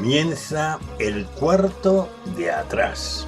Comienza el cuarto de atrás.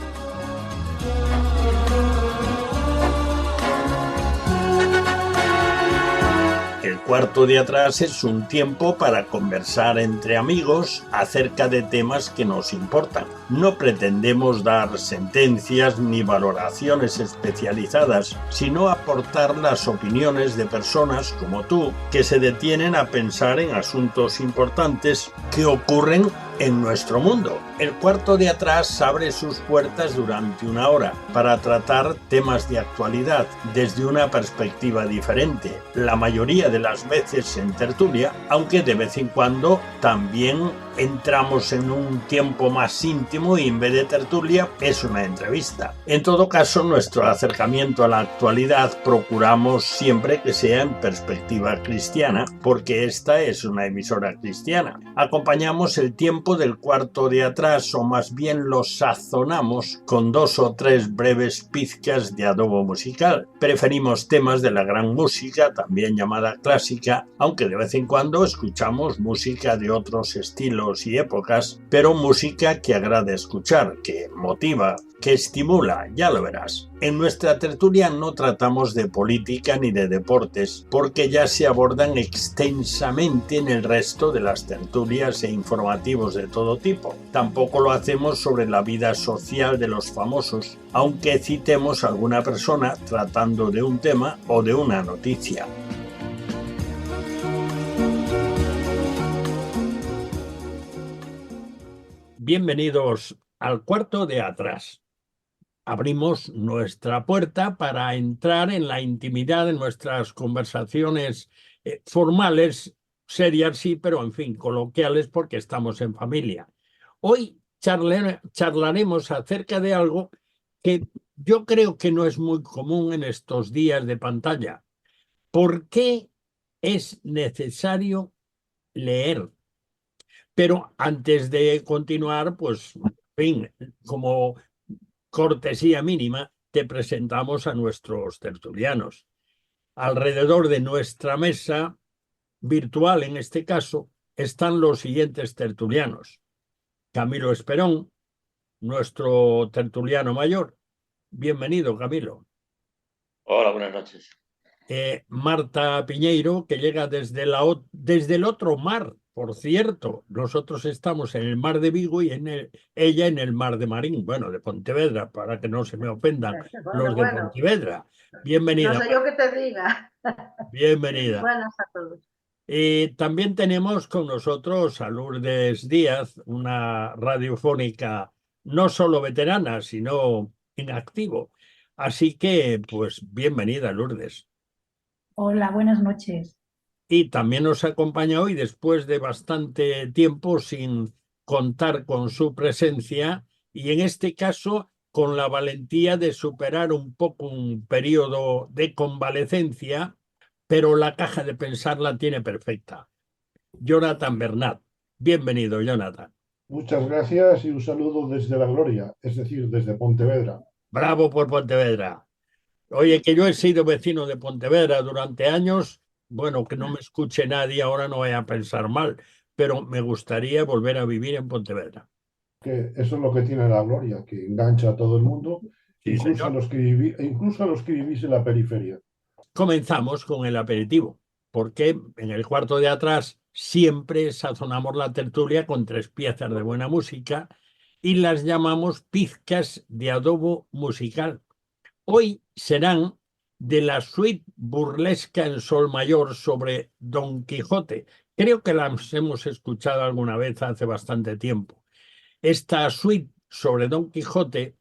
El cuarto de atrás es un tiempo para conversar entre amigos acerca de temas que nos importan. No pretendemos dar sentencias ni valoraciones especializadas, sino aportar las opiniones de personas como tú que se detienen a pensar en asuntos importantes que ocurren en nuestro mundo. El cuarto de atrás abre sus puertas durante una hora para tratar temas de actualidad desde una perspectiva diferente, la mayoría de las veces en tertulia, aunque de vez en cuando también entramos en un tiempo más íntimo y en vez de tertulia es una entrevista. En todo caso, nuestro acercamiento a la actualidad procuramos siempre que sea en perspectiva cristiana, porque esta es una emisora cristiana. Acompañamos el tiempo del cuarto de atrás, o más bien lo sazonamos con 2 o 3 breves pizcas de adobo musical. Preferimos temas de la gran música, también llamada clásica, aunque de vez en cuando escuchamos música de otros estilos y épocas, pero música que agrada escuchar, que motiva, que estimula, ya lo verás. En nuestra tertulia no tratamos de política ni de deportes, porque ya se abordan extensamente en el resto de las tertulias e informativos de todo tipo. Tampoco lo hacemos sobre la vida social de los famosos, aunque citemos a alguna persona tratando de un tema o de una noticia. Bienvenidos al cuarto de atrás. Abrimos nuestra puerta para entrar en la intimidad de nuestras conversaciones formales, serias sí, pero en fin, coloquiales porque estamos en familia. Hoy charlaremos acerca de algo que yo creo que no es muy común en estos días de pantalla. ¿Por qué es necesario leer? Pero antes de continuar, pues, en fin, como cortesía mínima, te presentamos a nuestros tertulianos. Alrededor de nuestra mesa virtual, en este caso, están los siguientes tertulianos. Camilo Esperón, nuestro tertuliano mayor. Bienvenido, Camilo. Hola, buenas noches. Marta Piñeiro, que llega desde el otro mar, por cierto. Nosotros estamos en el mar de Vigo y ella en el mar de Marín, bueno, de Pontevedra, para que no se me ofendan los de Pontevedra. Bienvenida. No sé yo qué te diga. Bienvenida. Buenas a todos. También tenemos con nosotros a Lourdes Díaz, una radiofónica no solo veterana, sino en activo. Así que, pues, bienvenida, Lourdes. Hola, buenas noches. Y también nos acompaña hoy, después de bastante tiempo sin contar con su presencia, y en este caso con la valentía de superar un poco un periodo de convalecencia, pero la caja de pensar la tiene perfecta. Jonathan Bernat. Bienvenido, Jonathan. Muchas gracias y un saludo desde la gloria, es decir, desde Pontevedra. Bravo por Pontevedra. Oye, que yo he sido vecino de Pontevedra durante años. Bueno, que no me escuche nadie, ahora no vaya a pensar mal, pero me gustaría volver a vivir en Pontevedra. Que eso es lo que tiene la gloria, que engancha a todo el mundo, Sí, incluso a los que vivís en la periferia. Comenzamos con el aperitivo, porque en el cuarto de atrás siempre sazonamos la tertulia con 3 piezas de buena música y las llamamos pizcas de adobo musical. Hoy serán de la suite burlesca en sol mayor sobre Don Quijote. Creo que las hemos escuchado alguna vez hace bastante tiempo. Esta suite sobre Don Quijote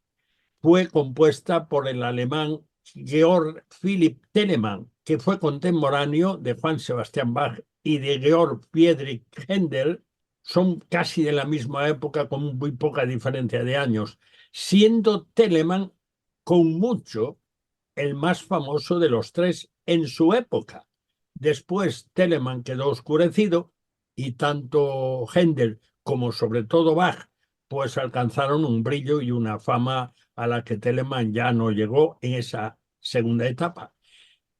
fue compuesta por el alemán Georg Philipp Telemann, que fue contemporáneo de Juan Sebastián Bach y de Georg Friedrich Händel. Son casi de la misma época, con muy poca diferencia de años, siendo Telemann con mucho el más famoso de los 3 en su época. Después Telemann quedó oscurecido y tanto Händel como sobre todo Bach pues alcanzaron un brillo y una fama a la que Telemann ya no llegó en esa segunda etapa.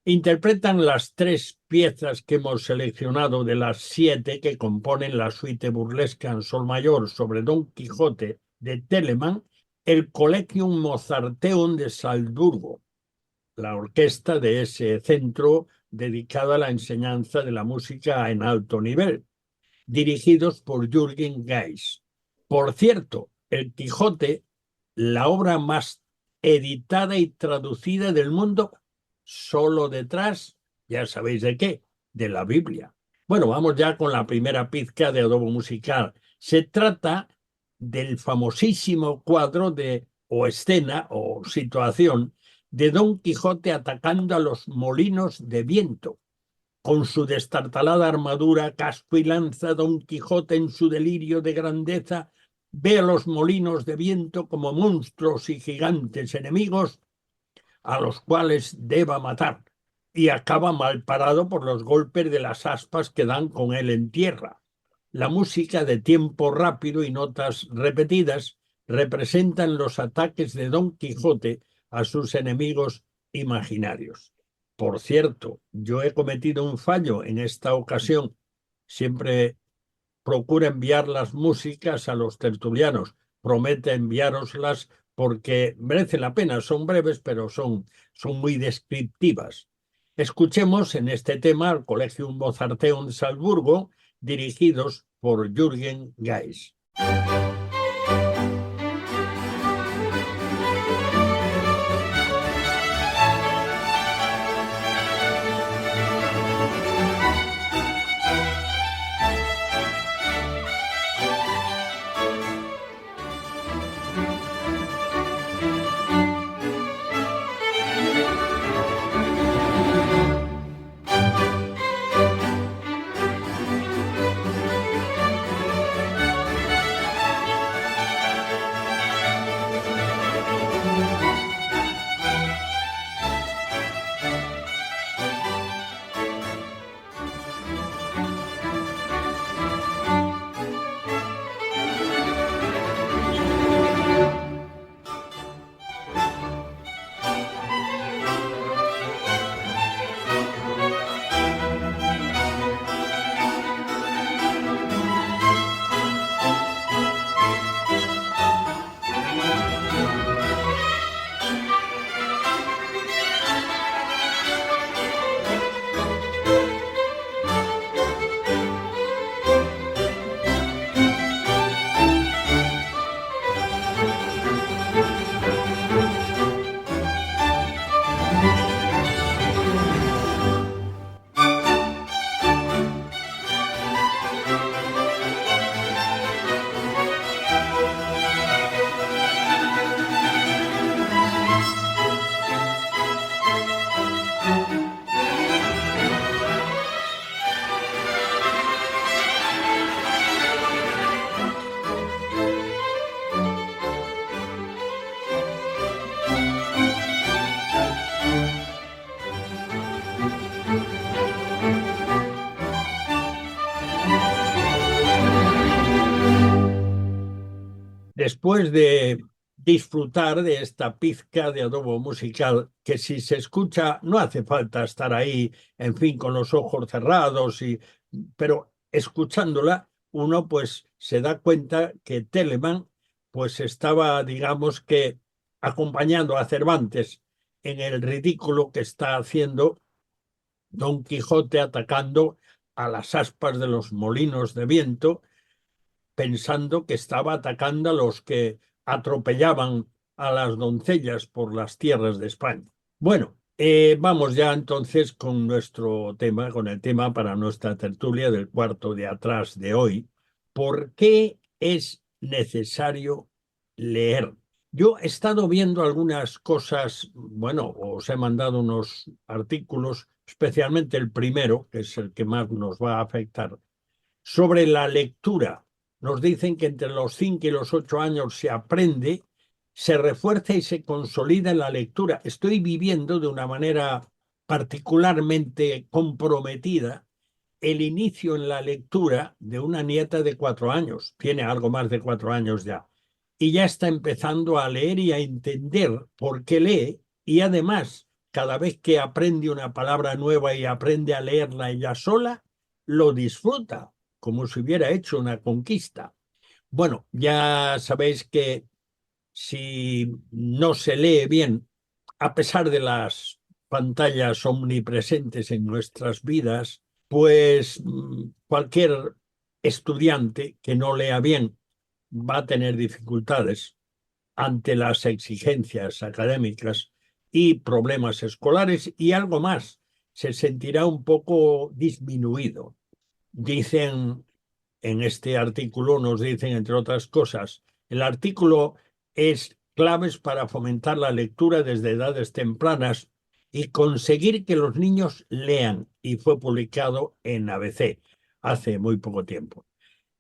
Interpretan las 3 piezas que hemos seleccionado de las 7 que componen la suite burlesca en sol mayor sobre Don Quijote de Telemann, el Collegium Mozarteum de Salzburgo, la orquesta de ese centro dedicada a la enseñanza de la música en alto nivel, dirigidos por Jürgen Geis. Por cierto, el Quijote, la obra más editada y traducida del mundo, solo detrás, ya sabéis de qué, de la Biblia. Bueno, vamos ya con la primera pizca de adobo musical. Se trata del famosísimo cuadro o escena o situación de Don Quijote atacando a los molinos de viento. Con su destartalada armadura, casco y lanza, Don Quijote en su delirio de grandeza ve a los molinos de viento como monstruos y gigantes enemigos a los cuales deba matar, y acaba mal parado por los golpes de las aspas que dan con él en tierra. La música de tiempo rápido y notas repetidas representan los ataques de Don Quijote a sus enemigos imaginarios. Por cierto, yo he cometido un fallo en esta ocasión. Siempre procura enviar las músicas a los tertulianos. Promete enviároslas porque merece la pena. Son breves, pero son muy descriptivas. Escuchemos en este tema al Collegium Mozarteum de Salzburgo, dirigidos por Jürgen Geis. Después de disfrutar de esta pizca de adobo musical, que si se escucha no hace falta estar ahí, en fin, con los ojos cerrados, pero escuchándola uno pues se da cuenta que Telemann pues estaba, digamos que, acompañando a Cervantes en el ridículo que está haciendo Don Quijote atacando a las aspas de los molinos de viento, pensando que estaba atacando a los que atropellaban a las doncellas por las tierras de España. Bueno, vamos ya entonces con nuestro tema, con el tema para nuestra tertulia del cuarto de atrás de hoy. ¿Por qué es necesario leer? Yo he estado viendo algunas cosas, bueno, os he mandado unos artículos, especialmente el primero, que es el que más nos va a afectar, sobre la lectura. Nos dicen que entre los 5 y los 8 años se aprende, se refuerza y se consolida en la lectura. Estoy viviendo de una manera particularmente comprometida el inicio en la lectura de una nieta de 4 años. Tiene algo más de 4 años ya. Y ya está empezando a leer y a entender por qué lee. Y además, cada vez que aprende una palabra nueva y aprende a leerla ella sola, lo disfruta, como si hubiera hecho una conquista. Bueno, ya sabéis que si no se lee bien, a pesar de las pantallas omnipresentes en nuestras vidas, pues cualquier estudiante que no lea bien va a tener dificultades ante las exigencias académicas y problemas escolares y algo más, se sentirá un poco disminuido. Dicen en este artículo, nos dicen, entre otras cosas, el artículo es claves para fomentar la lectura desde edades tempranas y conseguir que los niños lean, y fue publicado en ABC hace muy poco tiempo.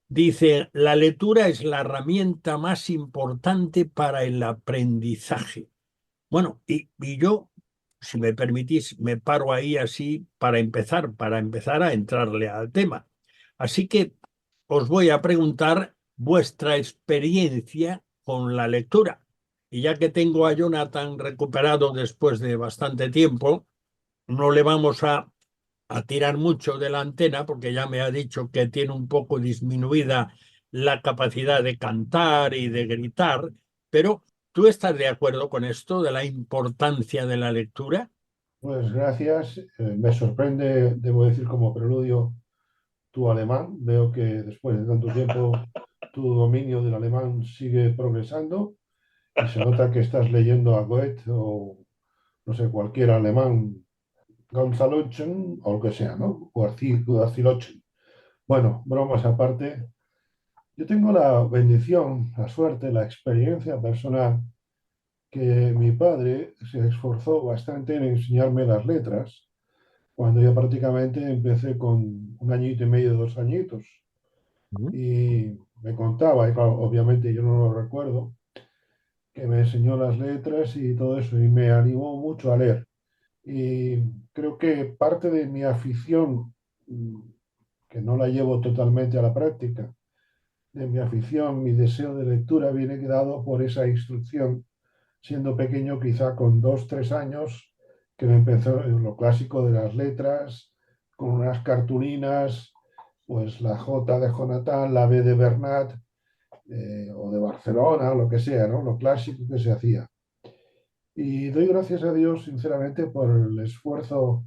Dice, la lectura es la herramienta más importante para el aprendizaje. Bueno, y yo, si me permitís, me paro ahí así para empezar a entrarle al tema. Así que os voy a preguntar vuestra experiencia con la lectura. Y ya que tengo a Jonathan recuperado después de bastante tiempo, no le vamos a tirar mucho de la antena porque ya me ha dicho que tiene un poco disminuida la capacidad de cantar y de gritar, pero ¿tú estás de acuerdo con esto de la importancia de la lectura? Pues gracias. Me sorprende, debo decir, como preludio, tu alemán. Veo que después de tanto tiempo tu dominio del alemán sigue progresando y se nota que estás leyendo a Goethe o, no sé, cualquier alemán, Gonzalochen o lo que sea, ¿no? O Arcilochen. Bueno, bromas aparte. Yo tengo la bendición, la suerte, la experiencia personal que mi padre se esforzó bastante en enseñarme las letras cuando yo prácticamente empecé con un añito y medio, 2 añitos. Y me contaba, y claro, obviamente yo no lo recuerdo, que me enseñó las letras y todo eso, y me animó mucho a leer. Y creo que parte de mi afición, mm, que no la llevo totalmente a la práctica, de mi afición, mi deseo de lectura viene dado por esa instrucción, siendo pequeño, quizá con 2, 3 años, que me empezó en lo clásico de las letras, con unas cartulinas, pues la J de Jonathan, la B de Bernat, o de Barcelona, lo que sea, ¿no? Lo clásico que se hacía. Y doy gracias a Dios, sinceramente, por el esfuerzo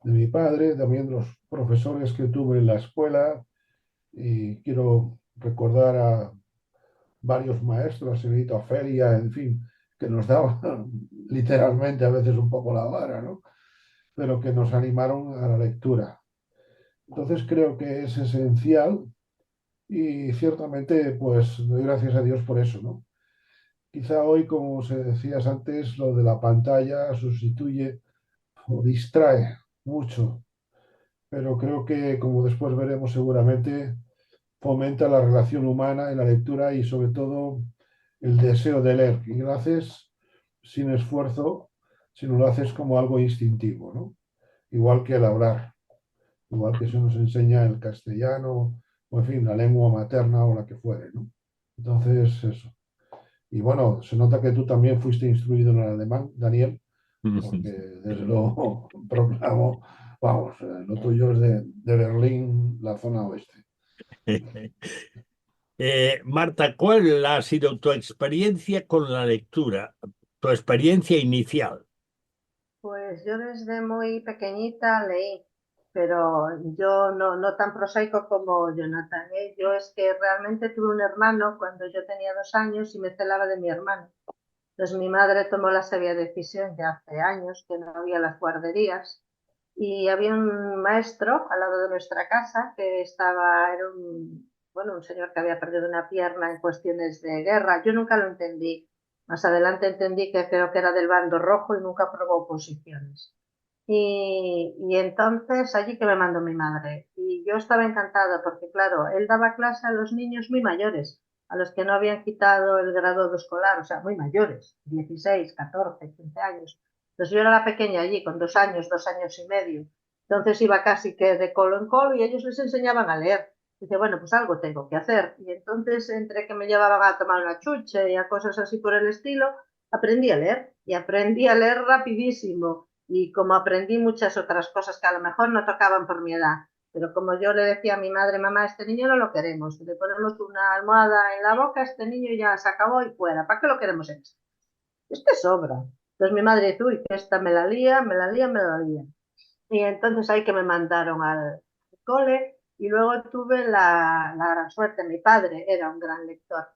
de mi padre, también los profesores que tuve en la escuela, y quiero recordar a varios maestros, señorita Ofelia, en fin, que nos daban literalmente a veces un poco la vara, ¿no? Pero que nos animaron a la lectura. Entonces creo que es esencial y ciertamente pues doy gracias a Dios por eso, ¿no? Quizá hoy, como se decías antes, lo de la pantalla sustituye o distrae mucho, pero creo que, como después veremos seguramente, fomenta la relación humana en la lectura y sobre todo el deseo de leer. Y lo haces sin esfuerzo, sino lo haces como algo instintivo, ¿no? Igual que el hablar, igual que se nos enseña el castellano, o en fin, la lengua materna o la que fuere, ¿no? Entonces, eso. Y bueno, se nota que tú también fuiste instruido en el alemán, Daniel, porque desde luego proclamo, vamos, lo tuyo es de Berlín, la zona oeste. Marta, ¿cuál ha sido tu experiencia con la lectura? Tu experiencia inicial. Pues yo desde muy pequeñita leí, pero yo no tan prosaico como Jonathan, ¿eh? Yo es que realmente tuve un hermano cuando yo tenía 2 años y me celaba de mi hermano. Entonces mi madre tomó la sabia decisión ya hace años que no había las guarderías y había un maestro al lado de nuestra casa que era un señor que había perdido una pierna en cuestiones de guerra. Yo nunca lo entendí. Más adelante entendí que creo que era del bando rojo y nunca aprobó oposiciones. Y entonces allí que me mandó mi madre. Y yo estaba encantada porque, claro, él daba clase a los niños muy mayores, a los que no habían quitado el grado escolar, o sea, muy mayores, 16, 14, 15 años. Entonces yo era la pequeña allí, con 2 años, 2 años y medio. Entonces iba casi que de colo en colo y ellos les enseñaban a leer. Dice, bueno, pues algo tengo que hacer. Y entonces, entre que me llevaban a tomar una chuche y a cosas así por el estilo, aprendí a leer. Y aprendí a leer rapidísimo. Y como aprendí muchas otras cosas que a lo mejor no tocaban por mi edad, pero como yo le decía a mi madre, mamá, este niño no lo queremos, le ponemos una almohada en la boca, este niño ya se acabó y fuera, ¿para qué lo queremos este sobra? Entonces mi madre dice, uy, que esta me la lía, me la lía, me la lía. Y entonces ahí que me mandaron al cole y luego tuve la gran suerte, mi padre era un gran lector.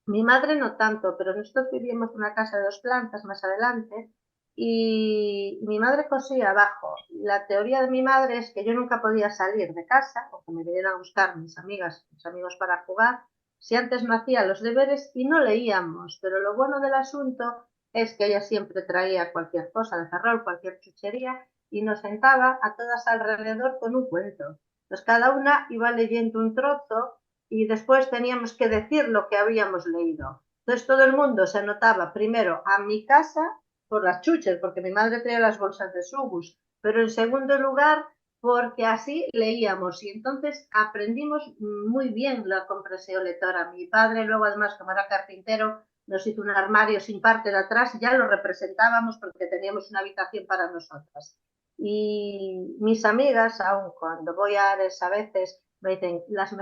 Mi madre no tanto, pero nosotros vivíamos en una casa de 2 plantas más adelante y mi madre cosía abajo. La teoría de mi madre es que yo nunca podía salir de casa o que me vinieran a buscar mis amigas, mis amigos para jugar, si antes no hacía los deberes y no leíamos. Pero lo bueno del asunto es que ella siempre traía cualquier cosa de Ferrol, cualquier chuchería y nos sentaba a todas alrededor con un cuento. Entonces cada una iba leyendo un trozo y después teníamos que decir lo que habíamos leído. Entonces todo el mundo se anotaba primero a mi casa por las chuches, porque mi madre traía las bolsas de Subus, pero en segundo lugar porque así leíamos y entonces aprendimos muy bien la comprensión lectora. Mi padre luego además como era carpintero nos hizo un armario sin parte de atrás y ya lo representábamos porque teníamos una habitación para nosotras. Y mis amigas, aun cuando voy a Ares a veces, me dicen, los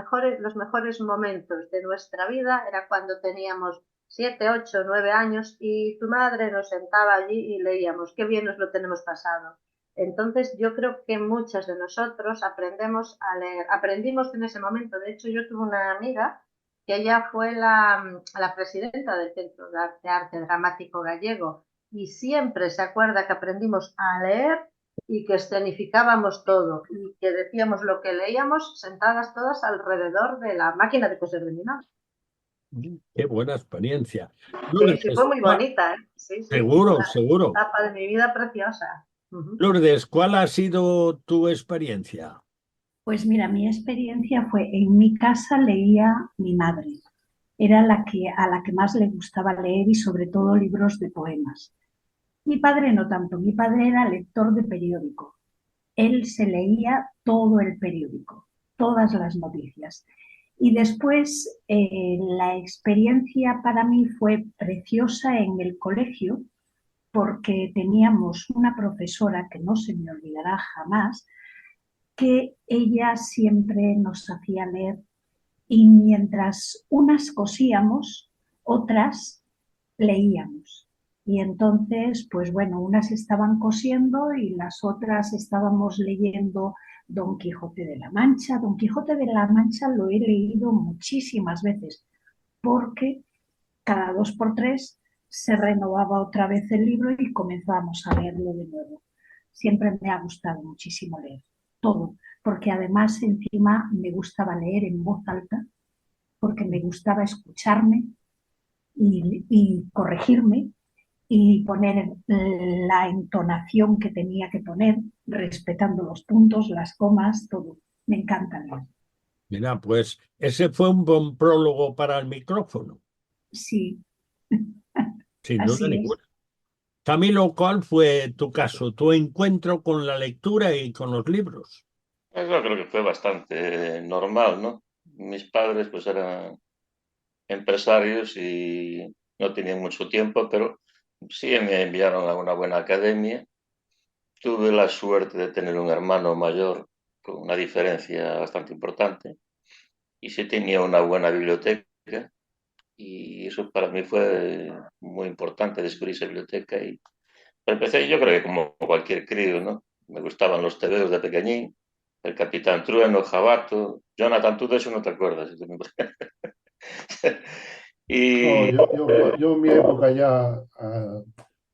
mejores momentos de nuestra vida era cuando teníamos 7, 8, 9 años y tu madre nos sentaba allí y leíamos, qué bien nos lo tenemos pasado. Entonces yo creo que muchas de nosotros aprendemos a leer, aprendimos en ese momento. De hecho, yo tuve una amiga que ella fue la presidenta del Centro de Arte Dramático Gallego y siempre se acuerda que aprendimos a leer y que escenificábamos todo y que decíamos lo que leíamos sentadas todas alrededor de la máquina de coser de mi madre. Qué buena experiencia. Sí, sí, fue Lourdes, muy bonita, ¿eh? Sí, sí, seguro, una seguro. etapa de mi vida preciosa. Lourdes, ¿cuál ha sido tu experiencia? Pues mira, mi experiencia fue en mi casa leía mi madre. Era a la que más le gustaba leer y sobre todo libros de poemas. Mi padre no tanto, mi padre era lector de periódico. Él se leía todo el periódico, todas las noticias. Y después la experiencia para mí fue preciosa en el colegio porque teníamos una profesora que no se me olvidará jamás, que ella siempre nos hacía leer y mientras unas cosíamos, otras leíamos. Y entonces, pues bueno, unas estaban cosiendo y las otras estábamos leyendo Don Quijote de la Mancha. Don Quijote de la Mancha lo he leído muchísimas veces porque cada 2 por 3 se renovaba otra vez el libro y comenzábamos a leerlo de nuevo. Siempre me ha gustado muchísimo leer, todo, porque además encima me gustaba leer en voz alta, porque me gustaba escucharme y corregirme y poner la entonación que tenía que poner, respetando los puntos, las comas, todo. Me encanta leer. Mira, pues ese fue un buen prólogo para el micrófono, Sí, sin duda así es. ninguna. Camilo, ¿cuál fue tu caso, tu encuentro con la lectura y con los libros? Yo creo que fue bastante normal, ¿no? Mis padres pues eran empresarios y no tenían mucho tiempo, pero sí me enviaron a una buena academia. Tuve la suerte de tener un hermano mayor con una diferencia bastante importante y sí tenía una buena biblioteca y eso para mí fue muy importante descubrir esa biblioteca y empecé yo creo que como cualquier crío, ¿no? Me gustaban los tebeos de pequeñín, el Capitán Trueno, Jabato, Jonathan, tú de eso no te acuerdas. No, Y yo en mi época ya,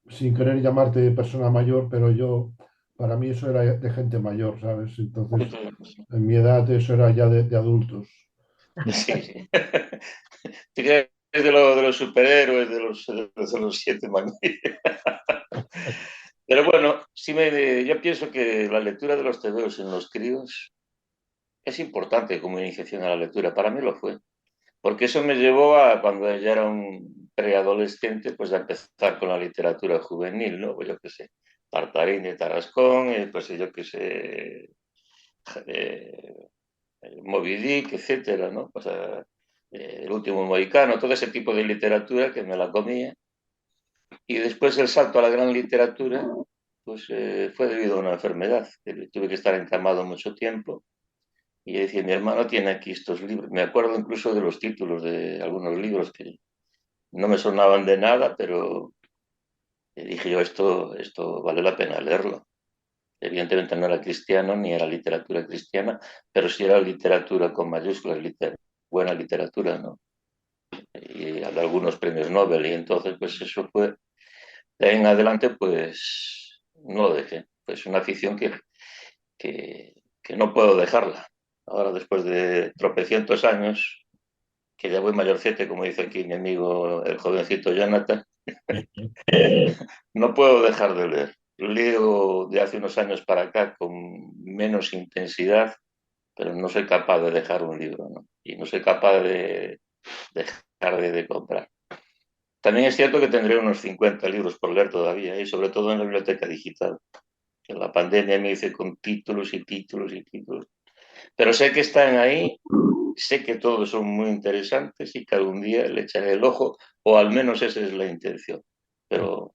sin querer llamarte persona mayor, pero para mí eso era de gente mayor, ¿sabes? Entonces, en mi edad eso era ya de adultos. sí, sí. Es de los superhéroes, de los siete magníficos. Pero bueno, yo pienso que la lectura de los tebeos en los críos es importante como iniciación a la lectura. Para mí lo fue. Porque eso me llevó a, cuando ya era un preadolescente, pues a empezar con la literatura juvenil, ¿no? Pues yo qué sé, Tartarín de Tarascón, pues yo qué sé, eh, Moby Dick, etcétera, ¿no? Pues, El último mohicano, todo ese tipo de literatura que me la comía. Y después el salto a la gran literatura, pues fue debido a una enfermedad. Tuve que estar encamado mucho tiempo. Y yo decía, mi hermano tiene aquí estos libros. Me acuerdo incluso de los títulos de algunos libros que no me sonaban de nada, pero dije yo, esto vale la pena leerlo. Evidentemente no era cristiano ni era literatura cristiana, pero sí era literatura con mayúsculas, buena literatura, ¿no? Y algunos premios Nobel. Y entonces, pues eso fue, de ahí en adelante, pues no lo dejé. Pues una afición que no puedo dejarla. Ahora, después de tropecientos años, que ya voy mayorcete, como dice aquí mi amigo el jovencito Jonathan, no puedo dejar de leer. Leo de hace unos años para acá con menos intensidad, pero no soy capaz de dejar un libro, ¿no? Y no soy capaz de dejar de comprar. También es cierto que tendré unos 50 libros por leer todavía, y sobre todo en la biblioteca digital. Que la pandemia me hice con títulos y títulos y títulos. Pero sé que están ahí, sé que todos son muy interesantes y que algún día le echaré el ojo, o al menos esa es la intención. Pero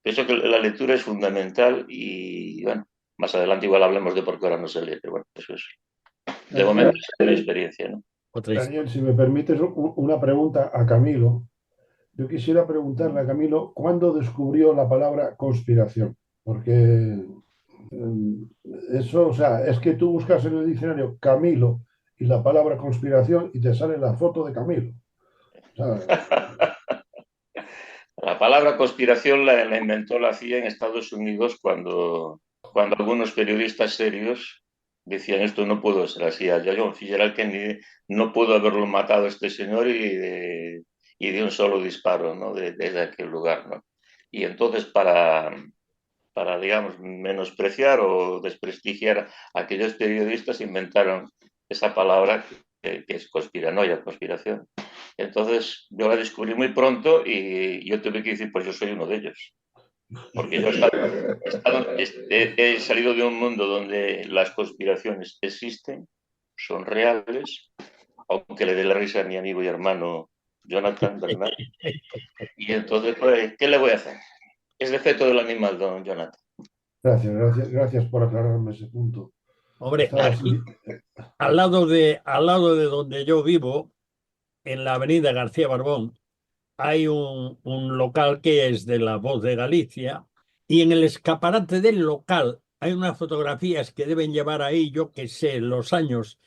pienso que la lectura es fundamental y, bueno, más adelante igual hablemos de por qué ahora no se lee, pero bueno, eso es. De momento es mi experiencia, ¿no? Daniel, si me permites una pregunta a Camilo. Yo quisiera preguntarle a Camilo, ¿cuándo descubrió la palabra conspiración? Porque eso, o sea, es que tú buscas en el diccionario Camilo y la palabra conspiración y te sale la foto de Camilo. O sea, La palabra conspiración la inventó la CIA en Estados Unidos cuando algunos periodistas serios decían esto no pudo ser así. A John Fitzgerald Kennedy no pudo haberlo matado este señor y de un solo disparo, ¿no? Desde aquel lugar, ¿no? Y entonces digamos, menospreciar o desprestigiar a aquellos periodistas inventaron esa palabra que es conspiranoia, conspiración. Entonces yo la descubrí muy pronto y yo tuve que decir, pues yo soy uno de ellos. Porque yo he salido de un mundo donde las conspiraciones existen, son reales, aunque le dé la risa a mi amigo y hermano Jonathan, ¿verdad? Y entonces, pues, ¿qué le voy a hacer? Es defecto del animal, don Jonathan. gracias por aclararme ese punto. Hombre, Estaba aquí, así. al lado de donde yo vivo, en la avenida García Barbón, hay un local que es de La Voz de Galicia y en el escaparate del local hay unas fotografías que deben llevar ahí, yo que sé, los años,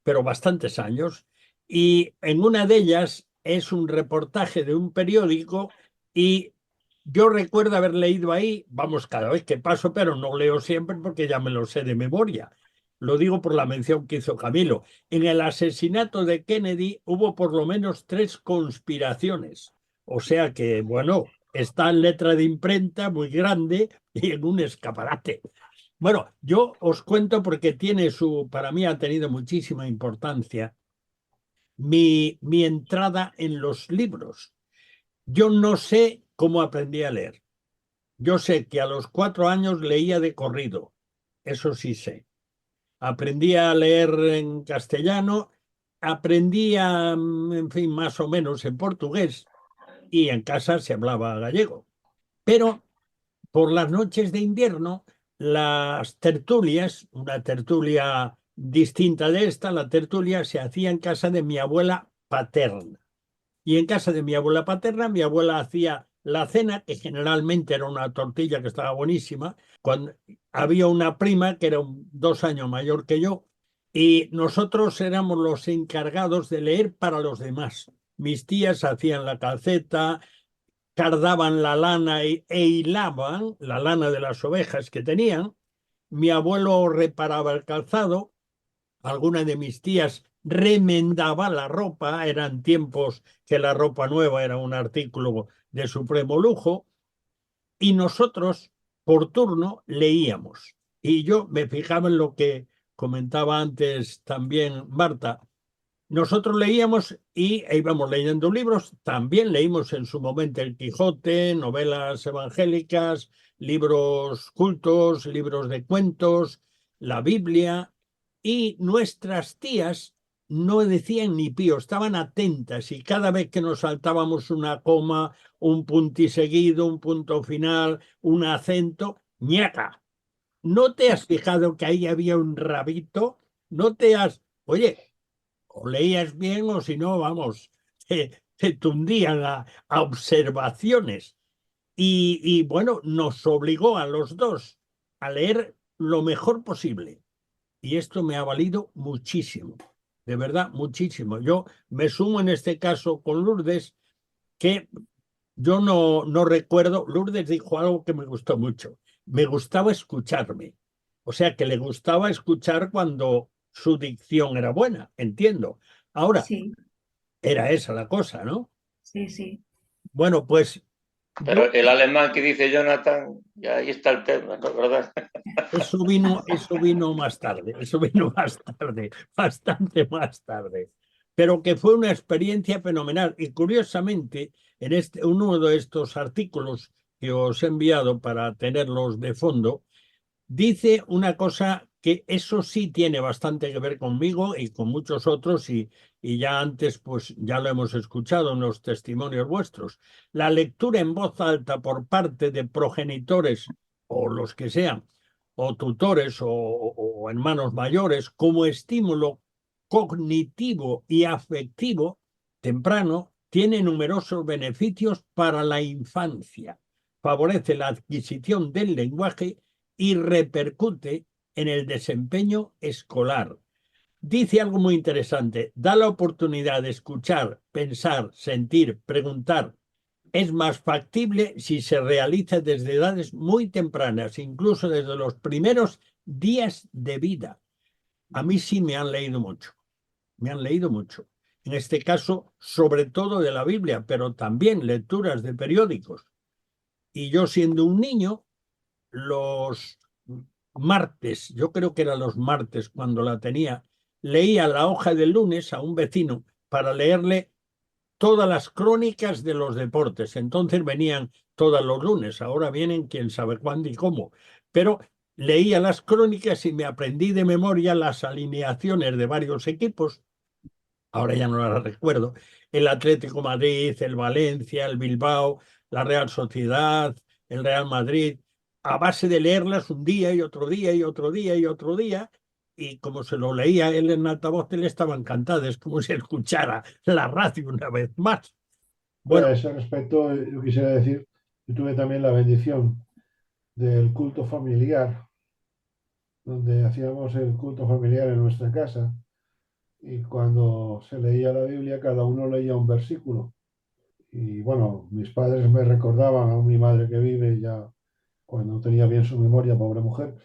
pero bastantes años, y en una de ellas es un reportaje de un periódico y yo recuerdo haber leído ahí, vamos, cada vez que paso, pero no leo siempre porque ya me lo sé de memoria. Lo digo por la mención que hizo Camilo. En el asesinato de Kennedy hubo por lo menos 3 conspiraciones. O sea que, bueno, está en letra de imprenta muy grande y en un escaparate. Bueno, yo os cuento porque para mí ha tenido muchísima importancia mi entrada en los libros. Yo no sé cómo aprendí a leer. Yo sé que a los 4 años leía de corrido. Eso sí sé. Aprendí a leer en castellano, en fin, más o menos en portugués y en casa se hablaba gallego. Pero por las noches de invierno, las tertulias, una tertulia distinta de esta, la tertulia se hacía en casa de mi abuela paterna. Y en casa de mi abuela paterna, mi abuela hacía la cena, que generalmente era una tortilla que estaba buenísima, cuando había una prima que era 2 años mayor que yo, y nosotros éramos los encargados de leer para los demás. Mis tías hacían la calceta, cardaban la lana e hilaban la lana de las ovejas que tenían. Mi abuelo reparaba el calzado, alguna de mis tías remendaba la ropa, eran tiempos que la ropa nueva era un artículo de supremo lujo, y nosotros por turno leíamos. Y yo me fijaba en lo que comentaba antes también Marta. Nosotros leíamos e íbamos leyendo libros, también leímos en su momento El Quijote, novelas evangélicas, libros cultos, libros de cuentos, la Biblia, y nuestras tías no decían ni pío, estaban atentas y cada vez que nos saltábamos una coma, un puntiseguido, un punto final, un acento, ñaca. ¿No te has fijado que ahí había un rabito? ¿No te has... Oye, o leías bien o si no, vamos, te tundían a observaciones. Y bueno, nos obligó a los dos a leer lo mejor posible. Y esto me ha valido muchísimo, de verdad, muchísimo. Yo me sumo en este caso con Lourdes, que yo no recuerdo, Lourdes dijo algo que me gustó mucho. Me gustaba escucharme. O sea, que le gustaba escuchar cuando su dicción era buena, entiendo. Ahora, Sí, era esa la cosa, ¿no? sí, sí. Bueno, pues yo, Pero el alemán que dice Jonathan, ya ahí está el tema, ¿no? ¿Verdad? eso vino más tarde, eso vino más tarde, bastante más tarde. Pero que fue una experiencia fenomenal. Y curiosamente, en uno de estos artículos que os he enviado para tenerlos de fondo, dice una cosa que eso sí tiene bastante que ver conmigo y con muchos otros y ya antes pues ya lo hemos escuchado en los testimonios vuestros. La lectura en voz alta por parte de progenitores o los que sean, o tutores o hermanos mayores como estímulo cognitivo y afectivo temprano tiene numerosos beneficios para la infancia. Favorece la adquisición del lenguaje y repercute en el desempeño escolar. Dice algo muy interesante, da la oportunidad de escuchar, pensar, sentir, preguntar. Es más factible si se realiza desde edades muy tempranas, incluso desde los primeros días de vida. A mí sí me han leído mucho, me han leído mucho. En este caso, sobre todo de la Biblia, pero también lecturas de periódicos. Y yo siendo un niño, los martes, yo creo que eran los martes cuando la tenía, leía la hoja del lunes a un vecino para leerle todas las crónicas de los deportes. Entonces venían todos los lunes, ahora vienen quién sabe cuándo y cómo. Pero leía las crónicas y me aprendí de memoria las alineaciones de varios equipos, ahora ya no las recuerdo, el Atlético Madrid, el Valencia, el Bilbao, la Real Sociedad, el Real Madrid, a base de leerlas un día y otro día y otro día y otro día, y como se lo leía él en altavoz, él estaba encantado, es como si escuchara la radio una vez más. Bueno, A ese respecto, yo quisiera decir, yo tuve también la bendición del culto familiar, donde hacíamos el culto familiar en nuestra casa y cuando se leía la Biblia, cada uno leía un versículo. Y bueno, mis padres me recordaban a mi madre que vive ya cuando tenía bien su memoria, pobre mujer,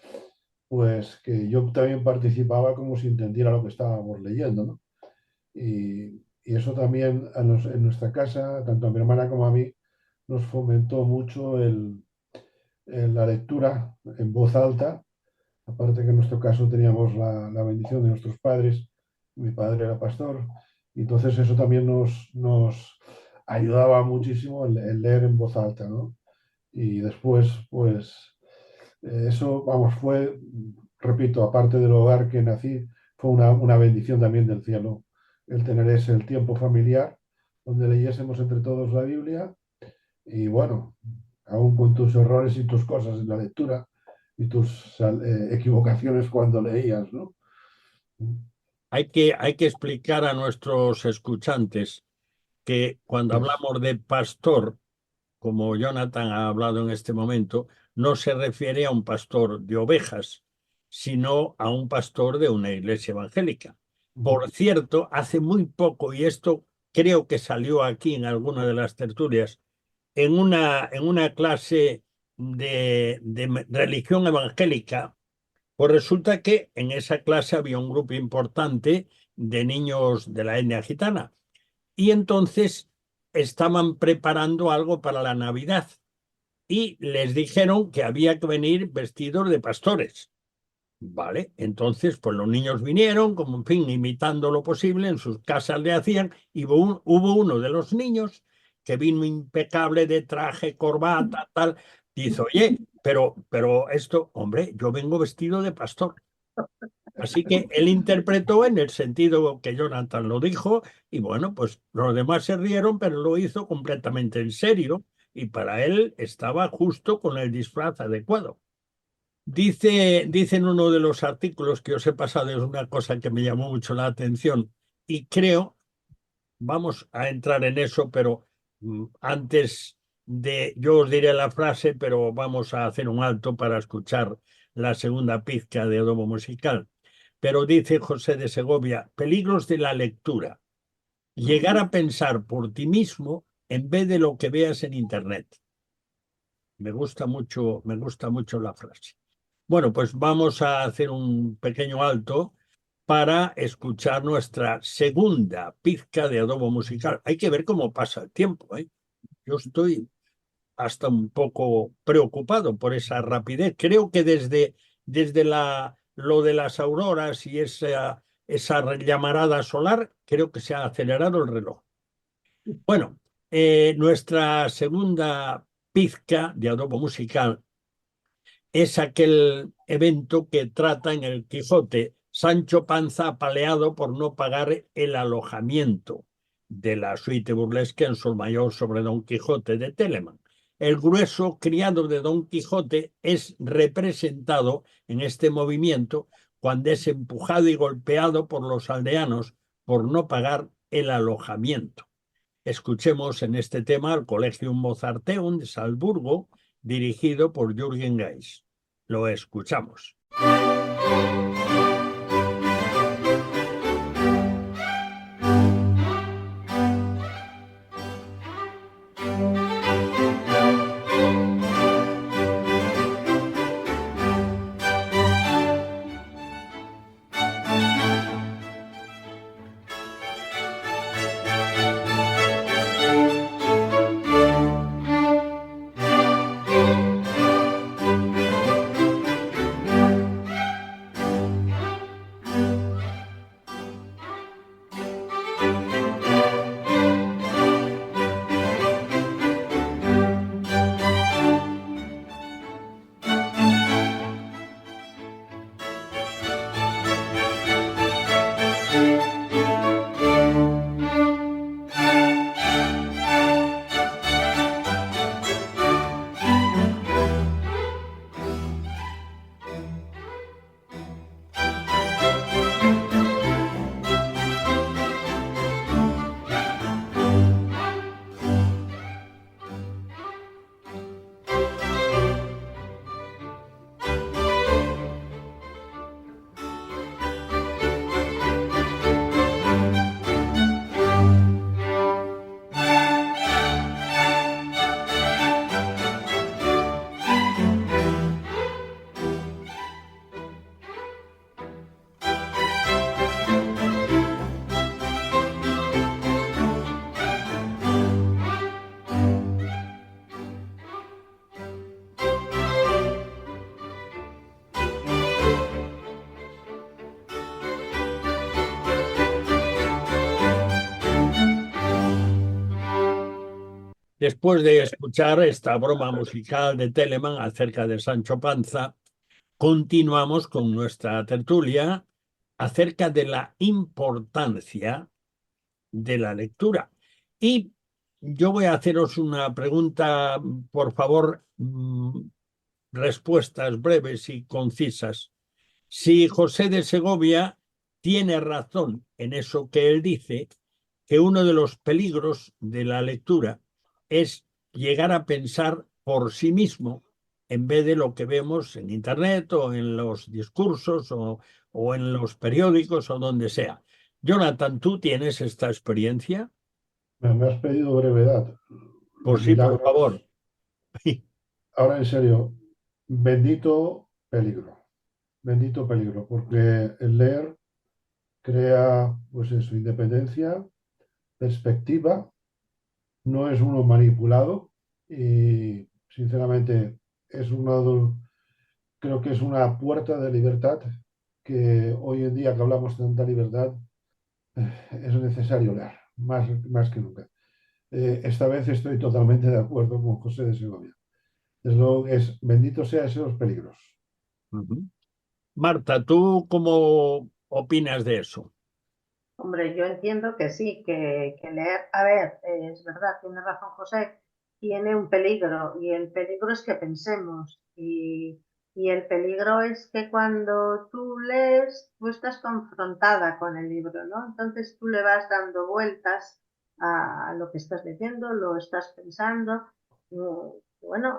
pues que yo también participaba como si entendiera lo que estábamos leyendo, ¿no? Y eso también en nuestra casa, tanto a mi hermana como a mí, nos fomentó mucho la lectura en voz alta. Aparte que en nuestro caso teníamos la bendición de nuestros padres, mi padre era pastor, y entonces eso también nos ayudaba muchísimo el leer en voz alta, ¿no? Y después, pues, eso, vamos, fue, repito, aparte del hogar que nací, fue una bendición también del cielo, el tener ese el tiempo familiar, donde leyésemos entre todos la Biblia, y bueno, aún con tus errores y tus cosas en la lectura y tus equivocaciones cuando leías, ¿no? hay que explicar a nuestros escuchantes que cuando Pues, hablamos de pastor, como Jonathan ha hablado en este momento, no se refiere a un pastor de ovejas, sino a un pastor de una iglesia evangélica. Por cierto, hace muy poco, y esto creo que salió aquí en alguna de las tertulias, en una clase de religión evangélica, pues resulta que en esa clase había un grupo importante de niños de la etnia gitana. Y entonces estaban preparando algo para la Navidad y les dijeron que había que venir vestidos de pastores. Vale, entonces pues los niños vinieron, como en fin, imitando lo posible, en sus casas le hacían, y hubo uno de los niños que vino impecable de traje, corbata, tal, dice, oye, pero esto, hombre, yo vengo vestido de pastor. Así que él interpretó en el sentido que Jonathan lo dijo, y bueno, pues los demás se rieron, pero lo hizo completamente en serio, y para él estaba justo con el disfraz adecuado. Dice en uno de los artículos que os he pasado, es una cosa que me llamó mucho la atención y creo, vamos a entrar en eso, pero antes yo os diré la frase, pero vamos a hacer un alto para escuchar la segunda pizca de Adobo Musical. Pero dice José de Segovia, peligros de la lectura. Llegar a pensar por ti mismo en vez de lo que veas en Internet. Me gusta mucho la frase. Bueno, pues vamos a hacer un pequeño alto para escuchar nuestra segunda pizca de Adobo Musical. Hay que ver cómo pasa el tiempo, ¿eh? Yo estoy hasta un poco preocupado por esa rapidez. Creo que desde lo de las auroras y esa llamarada solar, creo que se ha acelerado el reloj. Bueno, nuestra segunda pizca de Adobo Musical es aquel evento que trata en el Quijote Sancho Panza apaleado por no pagar el alojamiento de la suite burlesca en Sol Mayor sobre Don Quijote de Telemann. El grueso criado de Don Quijote es representado en este movimiento cuando es empujado y golpeado por los aldeanos por no pagar el alojamiento. Escuchemos en este tema al Collegium Mozarteum de Salzburgo, dirigido por Jürgen Geis. Lo escuchamos. Después de escuchar esta broma musical de Telemann acerca de Sancho Panza, continuamos con nuestra tertulia acerca de la importancia de la lectura. Y yo voy a haceros una pregunta, por favor, respuestas breves y concisas. Si José de Segovia tiene razón en eso que él dice, que uno de los peligros de la lectura es llegar a pensar por sí mismo en vez de lo que vemos en Internet o en los discursos o en los periódicos o donde sea. Jonathan, ¿tú tienes esta experiencia? Me has pedido brevedad. Pues Los sí, por milagros. favor. Ahora, en serio, bendito peligro, porque el leer crea, pues eso, independencia, perspectiva, no es uno manipulado y, sinceramente, creo que es una puerta de libertad que hoy en día que hablamos de tanta libertad, es necesario leer, más que nunca. Esta vez estoy totalmente de acuerdo con José de Segovia. Bendito sea esos peligros. Marta, ¿tú cómo opinas de eso? Hombre, yo entiendo que sí, que leer, a ver, es verdad, tiene razón José, tiene un peligro y el peligro es que pensemos y Y el peligro es que cuando tú lees, tú estás confrontada con el libro, ¿no? Entonces tú le vas dando vueltas a lo que estás leyendo, lo estás pensando. Bueno,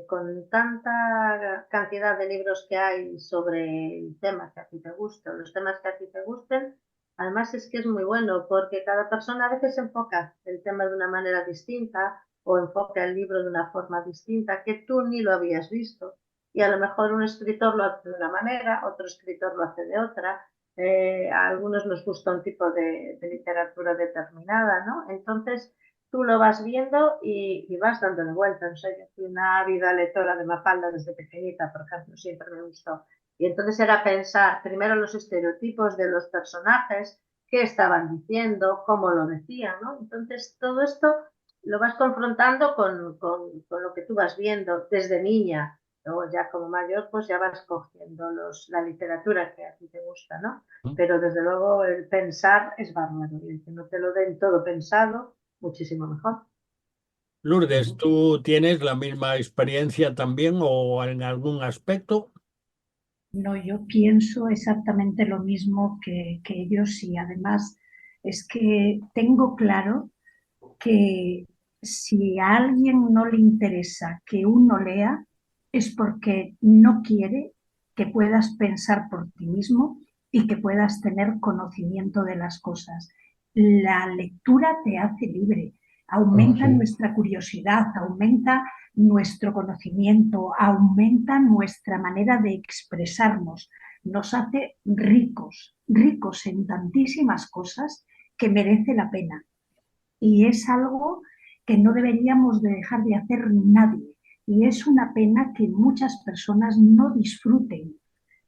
con tanta cantidad de libros que hay sobre el tema que a ti te gusta, los temas que a ti te gusten, además es que es muy bueno porque cada persona a veces enfoca el tema de una manera distinta o enfoca el libro de una forma distinta que tú ni lo habías visto. Y a lo mejor un escritor lo hace de una manera, otro escritor lo hace de otra. A algunos nos gusta un tipo de literatura determinada, ¿no? Entonces tú lo vas viendo y vas dándole vueltas. O sea, yo fui una ávida lectora de Mafalda desde pequeñita, por ejemplo, siempre me gustó. Y entonces era pensar primero los estereotipos de los personajes, qué estaban diciendo, cómo lo decían, ¿no? Entonces todo esto lo vas confrontando con lo que tú vas viendo desde niña. Luego ya como mayor pues ya vas cogiendo la literatura que a ti te gusta, ¿no? Pero desde luego el pensar es bárbaro y el que no te lo den todo pensado, muchísimo mejor. Lourdes, ¿tú tienes la misma experiencia también o en algún aspecto? No, yo pienso exactamente lo mismo que ellos y además es que tengo claro que si a alguien no le interesa que uno lea es porque no quiere que puedas pensar por ti mismo y que puedas tener conocimiento de las cosas. La lectura te hace libre, aumenta Sí. nuestra curiosidad, aumenta nuestro conocimiento, aumenta nuestra manera de expresarnos, nos hace ricos, ricos en tantísimas cosas que merece la pena. Y es algo que no deberíamos de dejar de hacer nadie. Y es una pena que muchas personas no disfruten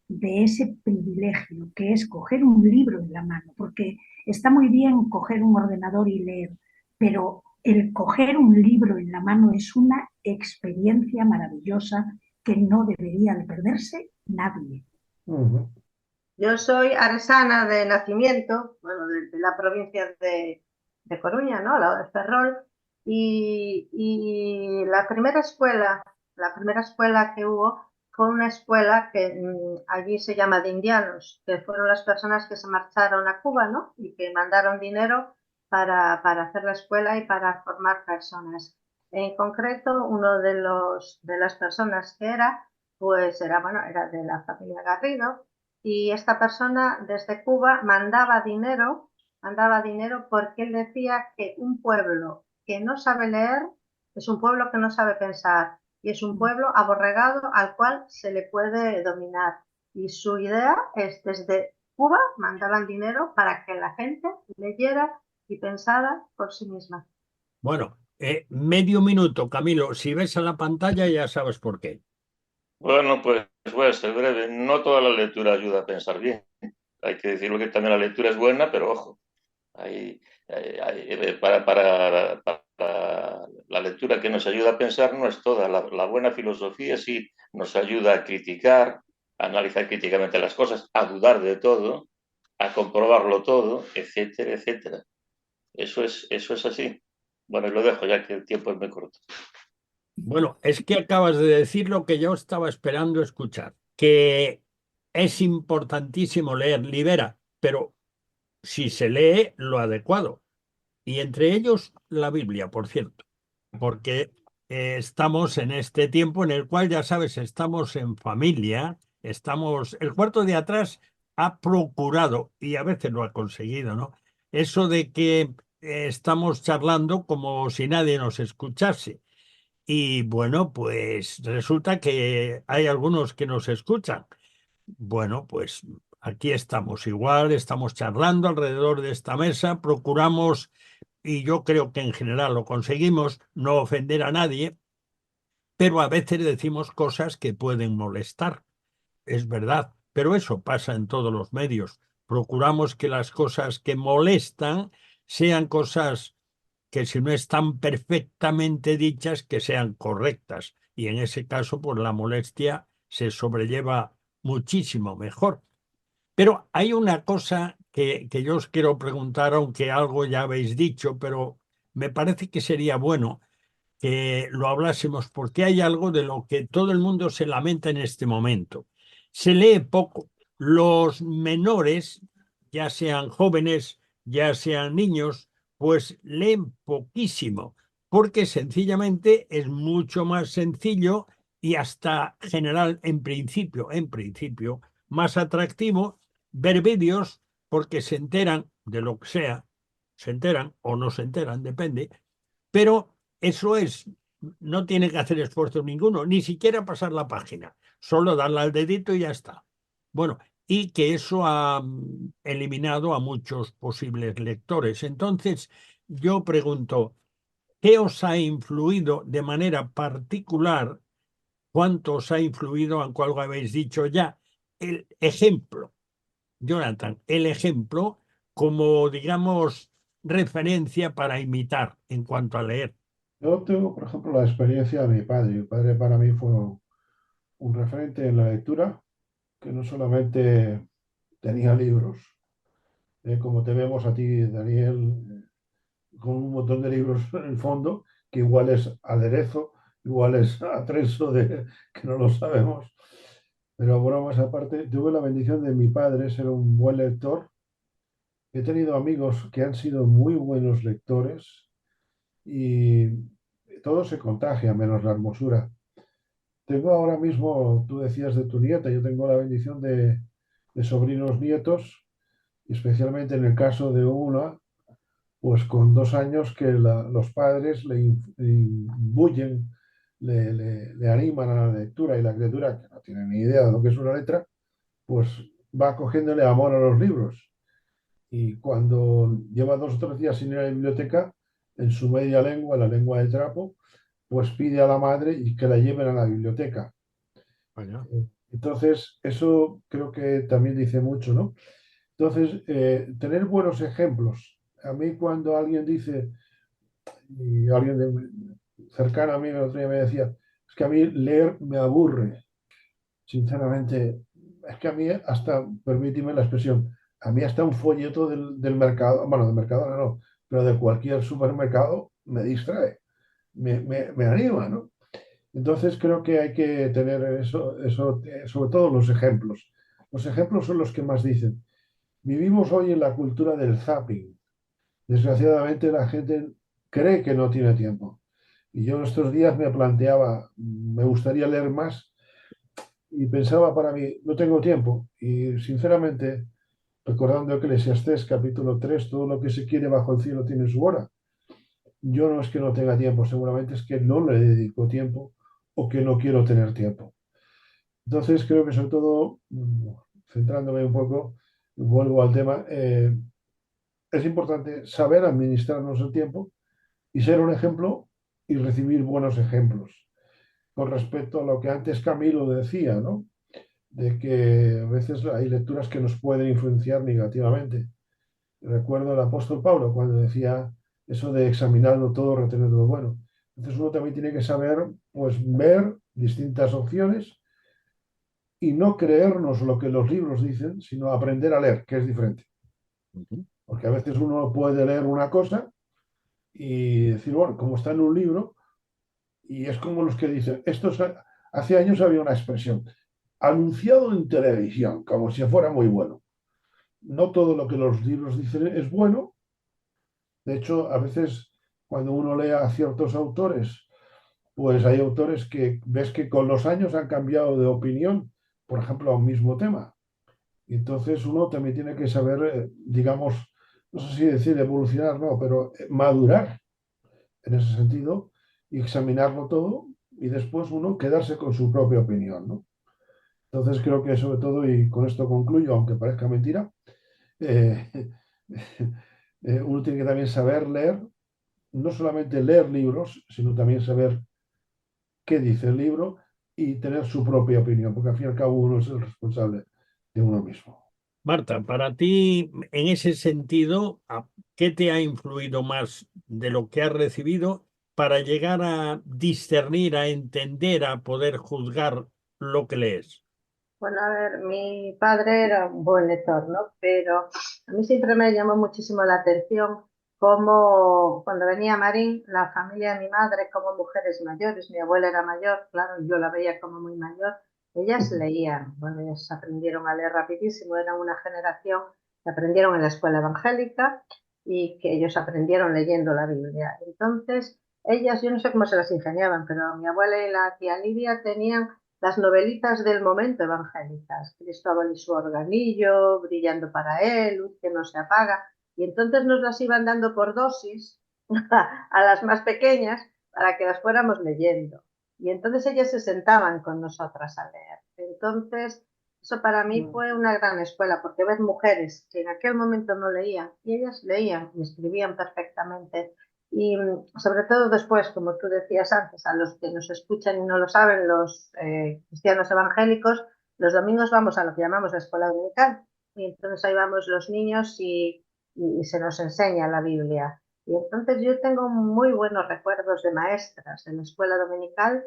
de ese privilegio que es coger un libro en la mano, porque está muy bien coger un ordenador y leer, pero el coger un libro en la mano es una experiencia maravillosa que no debería de perderse nadie. Yo soy aresana de nacimiento, bueno, de la provincia de Coruña, ¿no? Al lado de Ferrol, y la primera escuela que hubo fue una escuela que allí se llama de indianos, que fueron las personas que se marcharon a Cuba, ¿no? Y que mandaron dinero para hacer la escuela y para formar personas. En concreto, uno de las personas que pues era de la familia Garrido, y esta persona desde Cuba mandaba dinero porque él decía que un pueblo que no sabe leer es un pueblo que no sabe pensar y es un pueblo aborregado al cual se le puede dominar. Y su idea es desde Cuba mandaban dinero para que la gente leyera y pensara por sí misma. Bueno, medio minuto, Camilo. Si ves a la pantalla ya sabes por qué. Bueno, pues voy a ser breve. No toda la lectura ayuda a pensar bien. Hay que decirlo que también la lectura es buena, pero ojo, para la lectura que nos ayuda a pensar no es toda. La buena filosofía sí nos ayuda a criticar, a analizar críticamente las cosas, a dudar de todo, a comprobarlo todo, etcétera, etcétera. Eso es así. Bueno, lo dejo ya que el tiempo es muy corto. Bueno, es que acabas de decir lo que yo estaba esperando escuchar, que es importantísimo leer, libera, pero si se lee lo adecuado. Y entre ellos la Biblia, por cierto, porque estamos en este tiempo en el cual, ya sabes, estamos en familia, el cuarto de atrás ha procurado, y a veces lo ha conseguido, ¿no? Eso de que estamos charlando como si nadie nos escuchase. Y bueno, pues resulta que hay algunos que nos escuchan. Bueno, pues aquí estamos igual, estamos charlando alrededor de esta mesa, procuramos, y yo creo que en general lo conseguimos, no ofender a nadie, pero a veces decimos cosas que pueden molestar, es verdad, pero eso pasa en todos los medios. Procuramos que las cosas que molestan sean cosas que si no están perfectamente dichas, que sean correctas. Y en ese caso, pues la molestia se sobrelleva muchísimo mejor. Pero hay una cosa que yo os quiero preguntar, aunque algo ya habéis dicho, pero me parece que sería bueno. que lo hablásemos, porque hay algo de lo que todo el mundo se lamenta en este momento. Se lee poco. Los menores, ya sean jóvenes, ya sean niños, pues leen poquísimo, porque sencillamente es mucho más sencillo y hasta general, en principio, más atractivo ver vídeos porque se enteran de lo que sea, se enteran o no se enteran, depende, pero eso es, no tiene que hacer esfuerzo ninguno, ni siquiera pasar la página, solo darle al dedito y ya está. Bueno, y que eso ha eliminado a muchos posibles lectores. Entonces, yo pregunto, ¿qué os ha influido de manera particular? ¿Cuánto os ha influido, aunque algo habéis dicho ya? El ejemplo, Jonathan, el ejemplo como, digamos, referencia para imitar en cuanto a leer. Yo tengo, por ejemplo, la experiencia de mi padre. Mi padre para mí fue un referente en la lectura, que no solamente tenía libros, como te vemos a ti, Daniel, con un montón de libros en el fondo, que igual es aderezo, igual es atrezo de que no lo sabemos. Pero bromas aparte, tuve la bendición de mi padre ser un buen lector. He tenido amigos que han sido muy buenos lectores y todo se contagia, menos la hermosura. Tengo ahora mismo, tú decías de tu nieta, yo tengo la bendición de sobrinos nietos, especialmente en el caso de una, pues con 2 años que los padres le imbuyen, le animan a la lectura y la criatura, que no tiene ni idea de lo que es una letra, pues va cogiéndole amor a los libros. Y cuando lleva 2 o 3 días sin ir a la biblioteca, en su media lengua, la lengua de trapo, pues pide a la madre y que la lleven a la biblioteca. Vaya. Entonces, eso creo que también dice mucho, ¿no? Entonces, tener buenos ejemplos. A mí cuando alguien dice, y alguien cercano a mí el otro día me decía, es que a mí leer me aburre. Sinceramente, es que a mí hasta, permíteme la expresión, a mí hasta un folleto del mercado, bueno, del mercado no, pero de cualquier supermercado me distrae, me anima, ¿no? Entonces creo que hay que tener eso, sobre todo los ejemplos. Los ejemplos son los que más dicen. Vivimos hoy en la cultura del zapping. Desgraciadamente la gente cree que no tiene tiempo. Y yo estos días me planteaba, me gustaría leer más y pensaba para mí, no tengo tiempo. Y sinceramente, recordando Eclesiastés capítulo 3 todo lo que se quiere bajo el cielo tiene su hora. Yo no es que no tenga tiempo, seguramente es que no le dedico tiempo o que no quiero tener tiempo. Entonces creo que sobre todo, centrándome un poco, vuelvo al tema, es importante saber administrarnos el tiempo y ser un ejemplo y recibir buenos ejemplos. Con respecto a lo que antes Camilo decía, ¿no? De que a veces hay lecturas que nos pueden influenciar negativamente. Recuerdo el apóstol Pablo cuando decía eso de examinarlo todo, retener lo bueno. Entonces uno también tiene que saber, pues, ver distintas opciones y no creernos lo que los libros dicen, sino aprender a leer, que es diferente. Ujú. Porque a veces uno puede leer una cosa y decir, bueno, como está en un libro, y es como los que dicen, hace años había una expresión, anunciado en televisión, como si fuera muy bueno. No todo lo que los libros dicen es bueno. De hecho, a veces cuando uno lee a ciertos autores, pues hay autores que ves que con los años han cambiado de opinión, por ejemplo, a un mismo tema. Y entonces uno también tiene que saber, digamos, no sé si decir evolucionar, no, pero madurar en ese sentido y examinarlo todo y después uno quedarse con su propia opinión, ¿no? Entonces creo que sobre todo, y con esto concluyo, aunque parezca mentira, eh, uno tiene que también saber leer, no solamente leer libros, sino también saber qué dice el libro y tener su propia opinión, porque al fin y al cabo uno es el responsable de uno mismo. Marta, para ti, en ese sentido, ¿qué te ha influido más de lo que has recibido para llegar a discernir, a entender, a poder juzgar lo que lees? Bueno, a ver, mi padre era un buen lector, ¿no? Pero a mí siempre me llamó muchísimo la atención como cuando venía Marín, la familia de mi madre, como mujeres mayores, mi abuela era mayor, claro, yo la veía como muy mayor, ellas leían, bueno, ellas aprendieron a leer rapidísimo, eran una generación que aprendieron en la escuela evangélica y que ellos aprendieron leyendo la Biblia. Entonces, ellas, yo no sé cómo se las ingeniaban, pero mi abuela y la tía Lidia tenían las novelitas del momento evangélicas, Cristóbal y su organillo, Brillando para él, Luz que no se apaga, y entonces nos las iban dando por dosis a las más pequeñas para que las fuéramos leyendo. Y entonces ellas se sentaban con nosotras a leer. Entonces, eso para mí fue una gran escuela, porque ver mujeres que en aquel momento no leían, y ellas leían y escribían perfectamente. Y sobre todo después, como tú decías antes, a los que nos escuchan y no lo saben, los cristianos evangélicos, los domingos vamos a lo que llamamos la escuela dominical. Y entonces ahí vamos los niños y se nos enseña la Biblia. Y entonces yo tengo muy buenos recuerdos de maestras en la escuela dominical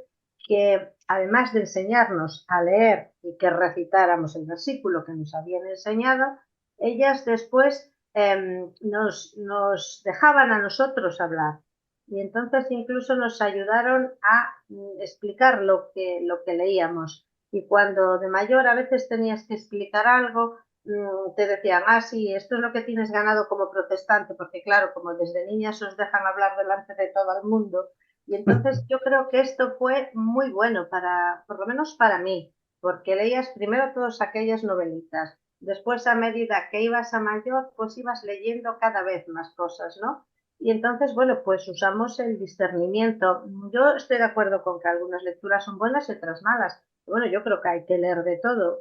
que además de enseñarnos a leer y que recitáramos el versículo que nos habían enseñado, ellas después nos dejaban a nosotros hablar. Y entonces incluso nos ayudaron a explicar lo que leíamos. Y cuando de mayor a veces tenías que explicar algo, te decían, ah, sí, esto es lo que tienes ganado como protestante, porque claro, como desde niñas os dejan hablar delante de todo el mundo. Y entonces yo creo que esto fue muy bueno para, por lo menos para mí, porque leías primero todas aquellas novelitas, después a medida que ibas a mayor, pues ibas leyendo cada vez más cosas, ¿no? Y entonces, bueno, pues usamos el discernimiento. Yo estoy de acuerdo con que algunas lecturas son buenas y otras malas. Bueno, yo creo que hay que leer de todo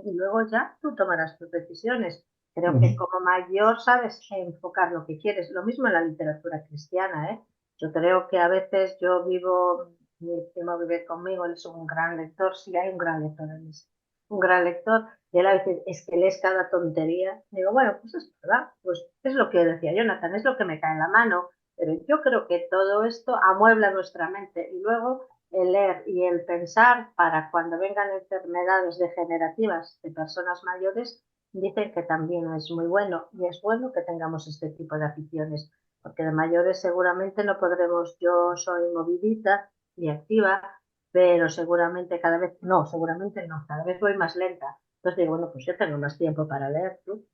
y luego ya tú tomarás tus decisiones. Creo que como mayor sabes enfocar lo que quieres. Lo mismo en la literatura cristiana, ¿eh? Yo creo que a veces yo vivo, mi primo vive conmigo, él es un gran lector, sí hay un gran lector, él es un gran lector, y él a veces es que lees cada tontería. Digo, bueno, pues es verdad, pues es lo que decía Jonathan, es lo que me cae en la mano, pero yo creo que todo esto amuebla nuestra mente y luego el leer y el pensar para cuando vengan enfermedades degenerativas de personas mayores, dicen que también es muy bueno y es bueno que tengamos este tipo de aficiones, porque de mayores seguramente no podremos, yo soy movidita y activa, pero seguramente no, cada vez voy más lenta. Entonces digo, bueno, pues yo tengo más tiempo para leer, tú.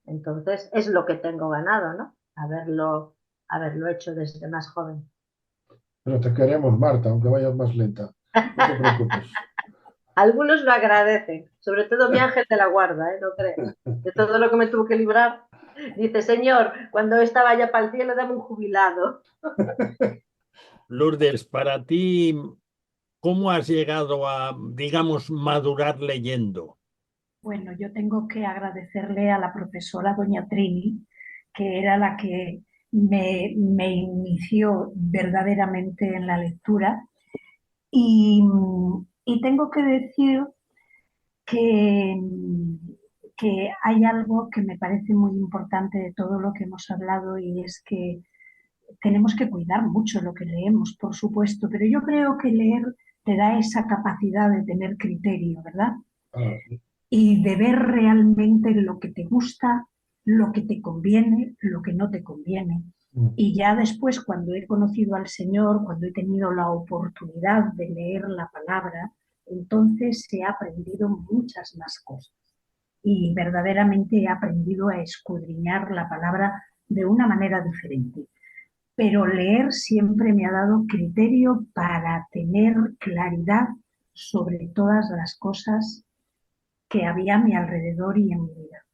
Entonces es lo que tengo ganado, ¿no? Haberlo hecho desde más joven. Pero te queremos, Marta, aunque vayas más lenta. No te preocupes. Algunos lo agradecen, sobre todo mi ángel de la guarda, ¿eh? No crees. De todo lo que me tuvo que librar. Dice, Señor, cuando estaba ya para el cielo, dame un jubilado. Lourdes, para ti, ¿cómo has llegado a, digamos, madurar leyendo? Bueno, yo tengo que agradecerle a la profesora doña Trini, que era la que me inició verdaderamente en la lectura. Y, y tengo que decir que, que hay algo que me parece muy importante de todo lo que hemos hablado y es que tenemos que cuidar mucho lo que leemos, por supuesto, pero yo creo que leer te da esa capacidad de tener criterio, ¿verdad? Ah, Y de ver realmente lo que te gusta, lo que te conviene, lo que no te conviene. Y ya después, cuando he conocido al Señor, cuando he tenido la oportunidad de leer la palabra, entonces he aprendido muchas más cosas. Y verdaderamente he aprendido a escudriñar la palabra de una manera diferente. Pero leer siempre me ha dado criterio para tener claridad sobre todas las cosas que había a mi alrededor y en mi vida.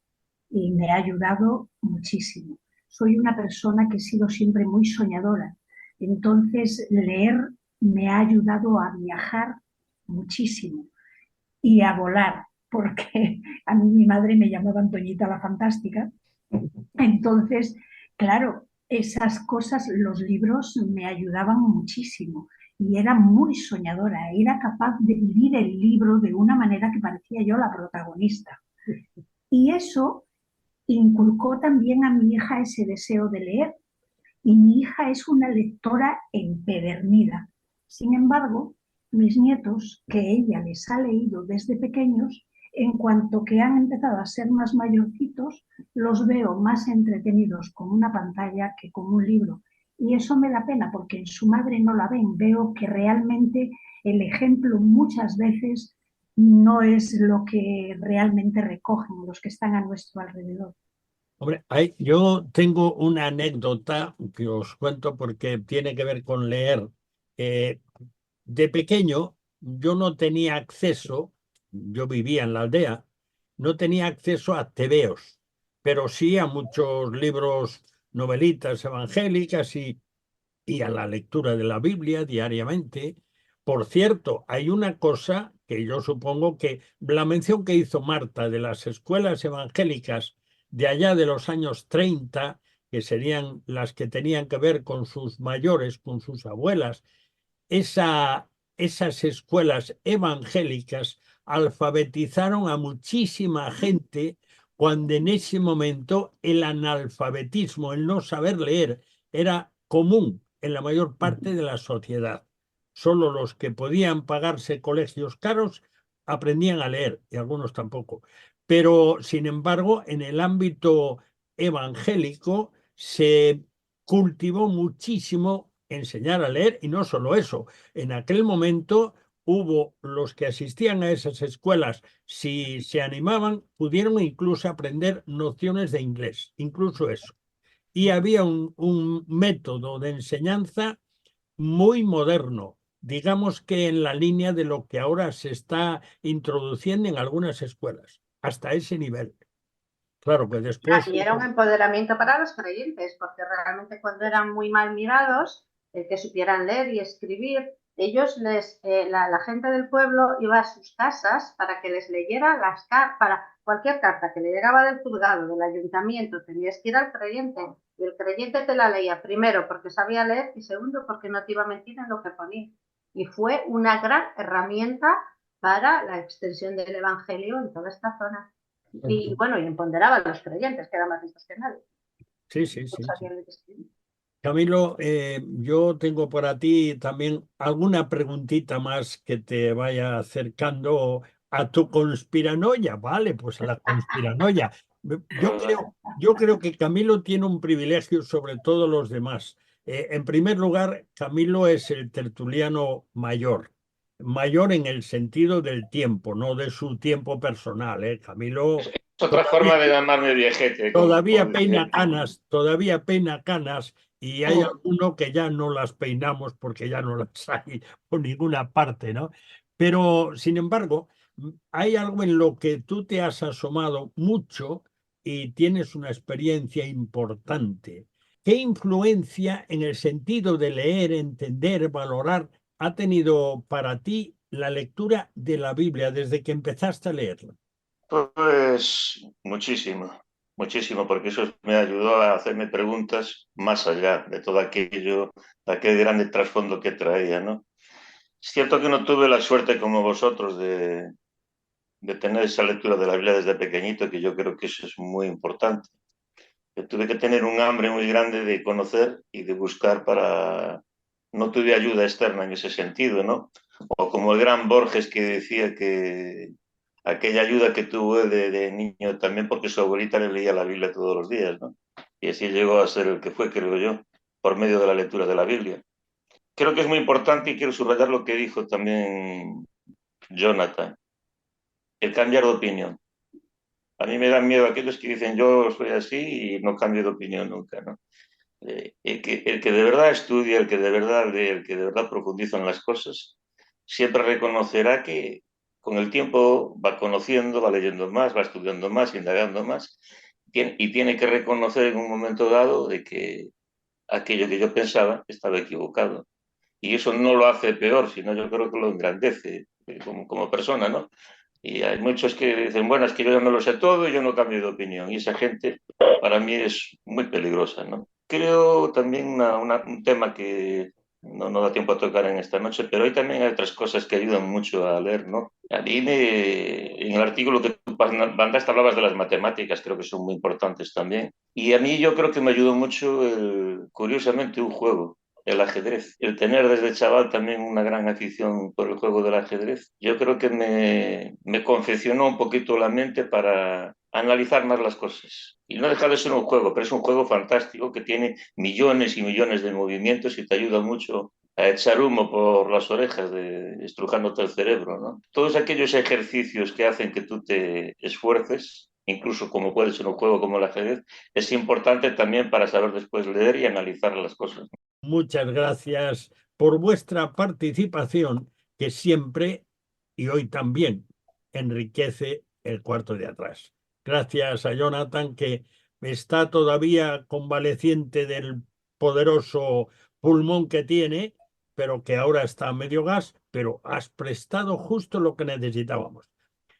Y me ha ayudado muchísimo. Soy una persona que he sido siempre muy soñadora. Entonces, leer me ha ayudado a viajar muchísimo y a volar, porque a mí mi madre me llamaba Antoñita la Fantástica. Entonces, claro, esas cosas, los libros me ayudaban muchísimo y era muy soñadora, era capaz de vivir el libro de una manera que parecía yo la protagonista. Y eso inculcó también a mi hija ese deseo de leer. Y mi hija es una lectora empedernida. Sin embargo, mis nietos, que ella les ha leído desde pequeños, En cuanto que han empezado a ser más mayorcitos, los veo más entretenidos con una pantalla que con un libro. Y eso me da pena porque en su madre no la ven. Veo que realmente el ejemplo muchas veces no es lo que realmente recogen los que están a nuestro alrededor. Hombre, yo tengo una anécdota que os cuento porque tiene que ver con leer. Eh, de pequeño yo no tenía acceso, yo vivía en la aldea, no tenía acceso a tebeos, pero sí a muchos libros, novelitas evangélicas y a la lectura de la Biblia diariamente. Por cierto, hay una cosa que yo supongo que la mención que hizo Marta de las escuelas evangélicas de allá de los años 30, que serían las que tenían que ver con sus mayores, con sus abuelas, esas escuelas evangélicas alfabetizaron a muchísima gente cuando en ese momento el analfabetismo, el no saber leer, era común en la mayor parte de la sociedad. Solo los que podían pagarse colegios caros aprendían a leer y algunos tampoco. Pero, sin embargo, en el ámbito evangélico se cultivó muchísimo enseñar a leer y no solo eso. En aquel momento hubo los que asistían a esas escuelas, si se animaban, pudieron incluso aprender nociones de inglés, incluso eso. Y había un método de enseñanza muy moderno, digamos que en la línea de lo que ahora se está introduciendo en algunas escuelas, hasta ese nivel. Claro que después... Y era un empoderamiento para los creyentes, porque realmente cuando eran muy mal mirados, el que supieran leer y escribir, la gente del pueblo iba a sus casas para que les leyera para cualquier carta que le llegaba del juzgado, del ayuntamiento, tenías que ir al creyente, y el creyente te la leía primero porque sabía leer y segundo porque no te iba a mentir en lo que ponía. Y fue una gran herramienta para la extensión del evangelio en toda esta zona. Y bueno, y empoderaba a los creyentes, que eran más listos que nadie. Sí, sí, sí. Camilo, yo tengo para ti también alguna preguntita más que te vaya acercando a tu conspiranoia, ¿vale? Pues a la conspiranoia. Yo creo que Camilo tiene un privilegio sobre todos los demás. En primer lugar, Camilo es el tertuliano mayor, mayor en el sentido del tiempo, no de su tiempo personal, ¿eh? Camilo Es otra forma de llamarme viejete. todavía peina canas y hay alguno que ya no las peinamos porque ya no las hay por ninguna parte, ¿no? Pero, sin embargo, hay algo en lo que tú te has asomado mucho y tienes una experiencia importante. ¿Qué influencia en el sentido de leer, entender, valorar ha tenido para ti la lectura de la Biblia desde que empezaste a leerla? Pues muchísimo, muchísimo, porque eso me ayudó a hacerme preguntas más allá de todo aquello, de aquel grande trasfondo que traía, ¿no? Es cierto que no tuve la suerte como vosotros de tener esa lectura de la Biblia desde pequeñito, que yo creo que eso es muy importante. Yo tuve que tener un hambre muy grande de conocer y de buscar para... No tuve ayuda externa en ese sentido, ¿no? O como el gran Borges que decía que aquella ayuda que tuvo de niño también porque su abuelita le leía la Biblia todos los días, ¿no? Y así llegó a ser el que fue, creo yo, por medio de la lectura de la Biblia. Creo que es muy importante y quiero subrayar lo que dijo también Jonathan, el cambiar de opinión. A mí me dan miedo aquellos que dicen yo soy así y no cambio de opinión nunca, ¿no? El que de verdad estudia, el que de verdad lee, el que de verdad profundiza en las cosas, siempre reconocerá que con el tiempo va conociendo, va leyendo más, va estudiando más, indagando más, y tiene que reconocer en un momento dado de que aquello que yo pensaba estaba equivocado. Y eso no lo hace peor, sino yo creo que lo engrandece como persona, ¿no? Y hay muchos que dicen, bueno, es que yo ya no lo sé todo y yo no cambio de opinión. Y esa gente para mí es muy peligrosa, ¿no? Creo también un tema que no da tiempo a tocar en esta noche, pero hoy también hay otras cosas que ayudan mucho a leer, ¿no? A mí en el artículo que tú mandaste hablabas de las matemáticas, creo que son muy importantes también. Y a mí yo creo que me ayudó mucho, curiosamente, un juego. el ajedrez. El tener desde chaval también una gran afición por el juego del ajedrez, yo creo que me confeccionó un poquito la mente para analizar más las cosas. Y no deja de ser un juego, pero es un juego fantástico que tiene millones y millones de movimientos y te ayuda mucho a echar humo por las orejas, estrujándote el cerebro, ¿no? Todos aquellos ejercicios que hacen que tú te esfuerces, incluso como puede ser un juego como el ajedrez, es importante también para saber después leer y analizar las cosas. Muchas gracias por vuestra participación, que siempre y hoy también enriquece el cuarto de atrás. Gracias a Jonathan, que está todavía convaleciente del poderoso pulmón que tiene, pero que ahora está a medio gas, pero has prestado justo lo que necesitábamos.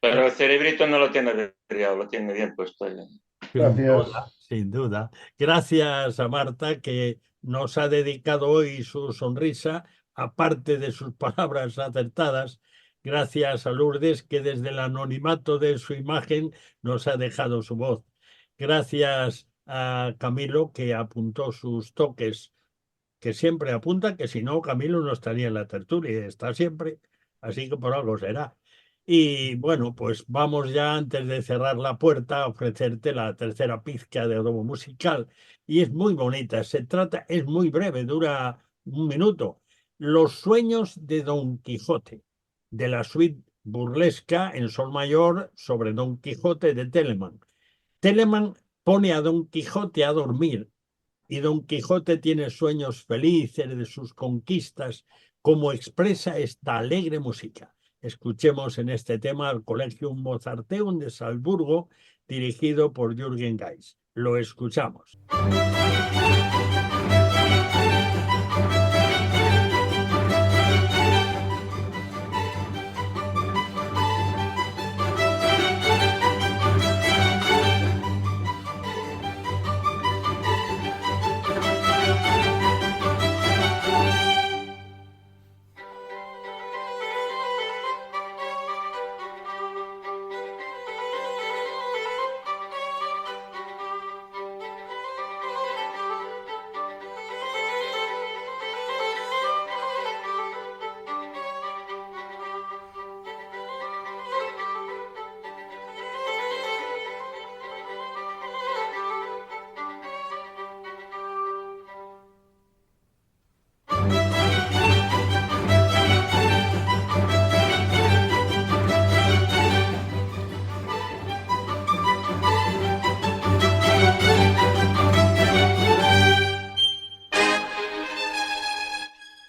Pero el cerebrito no lo tiene desviado, lo tiene bien puesto ahí. Gracias. Sin duda. Gracias a Marta, que nos ha dedicado hoy su sonrisa, aparte de sus palabras acertadas. Gracias a Lourdes, que desde el anonimato de su imagen nos ha dejado su voz. Gracias a Camilo, que apuntó sus toques, que siempre apunta, que si no, Camilo no estaría en la tertulia, está siempre, así que por algo será. Y bueno, pues vamos ya, antes de cerrar la puerta, a ofrecerte la tercera pizca de adobo musical. Y es muy bonita, es muy breve, dura 1 minuto. Los sueños de Don Quijote, de la suite burlesca en sol mayor sobre Don Quijote de Telemann. Telemann pone a Don Quijote a dormir y Don Quijote tiene sueños felices de sus conquistas, como expresa esta alegre música. Escuchemos en este tema al Collegium Mozarteum de Salzburgo, dirigido por Jürgen Geis. Lo escuchamos.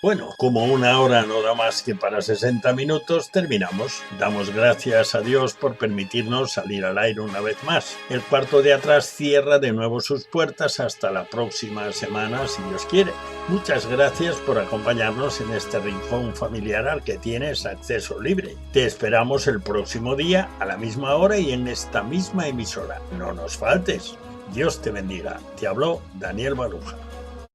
Bueno, como 1 hora no da más que para 60 minutos, terminamos. Damos gracias a Dios por permitirnos salir al aire una vez más. El cuarto de atrás cierra de nuevo sus puertas hasta la próxima semana, si Dios quiere. Muchas gracias por acompañarnos en este rincón familiar al que tienes acceso libre. Te esperamos el próximo día, a la misma hora y en esta misma emisora. No nos faltes. Dios te bendiga. Te habló Daniel Baruja.